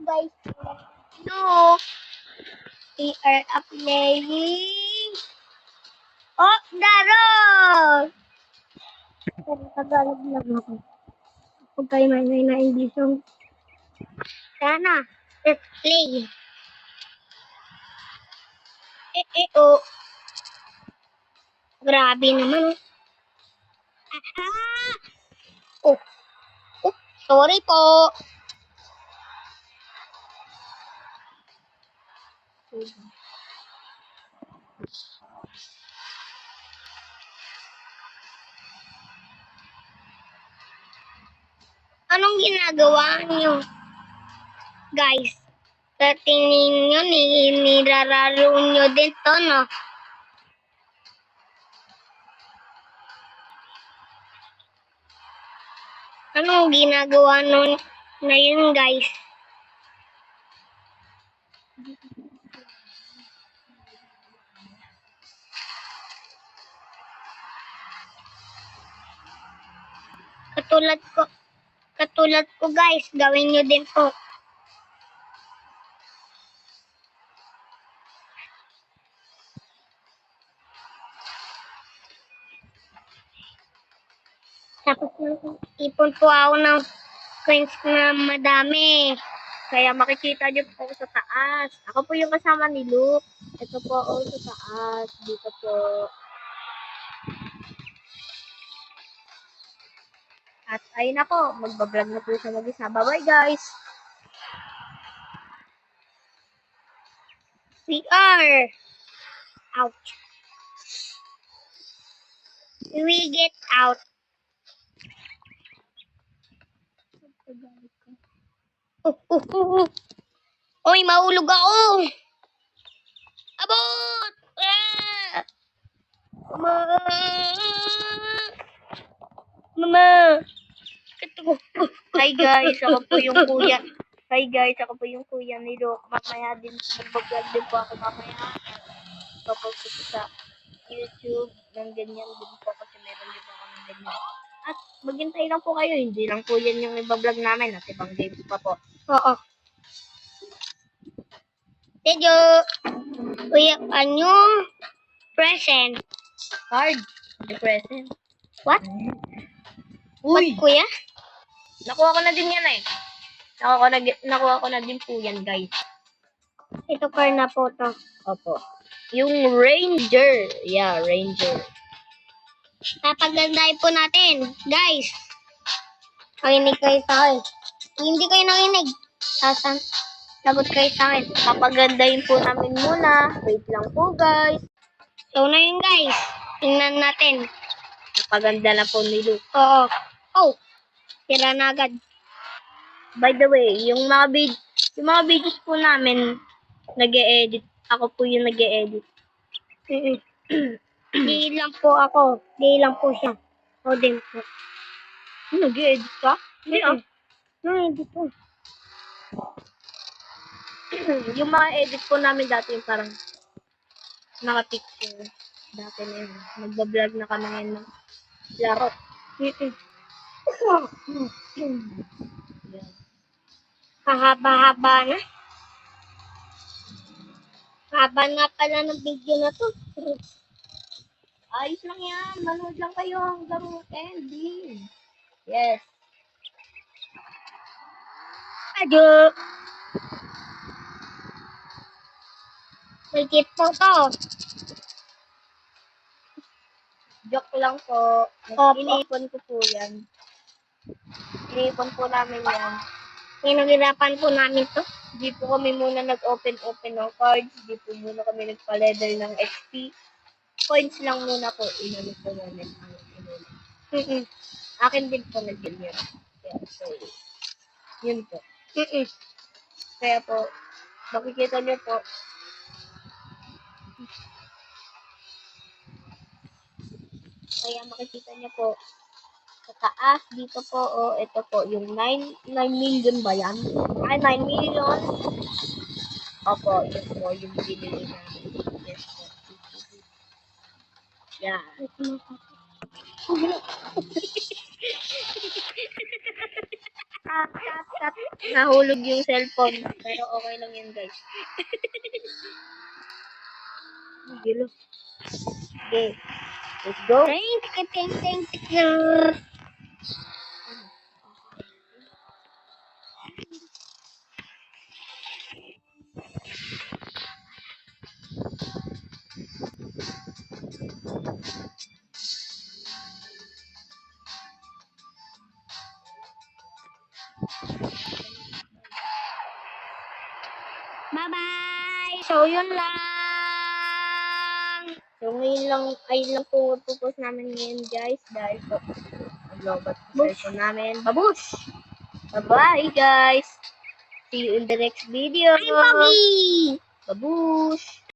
guys. No. We are playing. Oh, Daro! Tagalog lang ako. Huwag kayo may na English yung. Sana. Let's play. Oh. Grabe naman. Oh. Oh, sorry po. Anong ginagawa niyo, guys? Sa tingin nyo, nirararo nyo din to, no? Anong ginagawa nun na yun, guys? Katulad ko, guys, gawin nyo din po. Tapos ipon po ako ng coins na madami. Kaya makikita nyo po sa taas. Ako po yung kasama ni Luke. Ito po ako sa taas. Dito po. At ayun na po. Magbablog na po siya mag-isa. Bye-bye, guys. We are out. We get out. Oy, mahulog ako. Abot! Mama. Hi guys, ako po yung kuya. Hi guys, ako po yung kuya ni Luke. Mamaya din, mag-vlog din po ako mamaya. Popost ko sa YouTube ng ganyan din po kasi meron din po ako ng ganyan. At maghintay lang po kayo, hindi lang po yan yung iba-vlog namin at ibang games pa po. Oo. Tedyo! Kuya, ano? Present. Card. The present. What? Uy! What, kuya? Nakuha ko na din yan eh. Nakuha ko na din po yan, guys. Ito card na po to. Opo. Yung Ranger. Yeah, Ranger. Papagandahin po natin. Guys. Nakinig kayo sa akin. Hindi kayo nakinig. Sasan. Lagot kayo sa akin. Papagandahin po namin muna. Wait lang po, guys. So na yun, guys. Tingnan natin. Napaganda na po ni Luke. Oo. Oh. Tira na agad. By the way, yung mga videos po namin, nag-e-edit. Ako po yung nag-e-edit. Di lang po ako. Di lang po siya. O din po. Nag-e-edit ka? Hindi ah. Nag-e-edit po. Yung mga edit po namin dati yung parang naka-picture. Dati na yun. Nagbablog na kami ngayon ng laro. Hahaba-haba na. Haba na pala ng video na to. Ayos lang yan. Manood lang kayo hanggang ending. Yes. Adyo. Legit po to. Joke lang po. Iniipon ko po yan. Iniipon po namin yan. Pinagirapan po namin to. Di po kami muna nag-open ng cards. Di po muna kami nagpa-leather ng XP. Coins lang muna po. Inano po namin ang inano. Akin din po nag-deal yun. Kaya so, yun po. Kaya po, makikita nyo po, sa taas, dito po, ito po, yung 9 million ba yan? Ay, 9 million. Opo, yun po, yung binili namin. Yes po. Yeah. Cut. Nahulog yung cellphone. Pero okay lang yun, guys. Gilo. Okay. Let's go. Thank you. Bye-bye! So, yun lang! So, ayun lang po pupos namin ngayon, guys. Dahil po, naglobat po cellphone namin. Babush! Bye-bye, guys! See you in the next video! Bye, Pogi! Babush!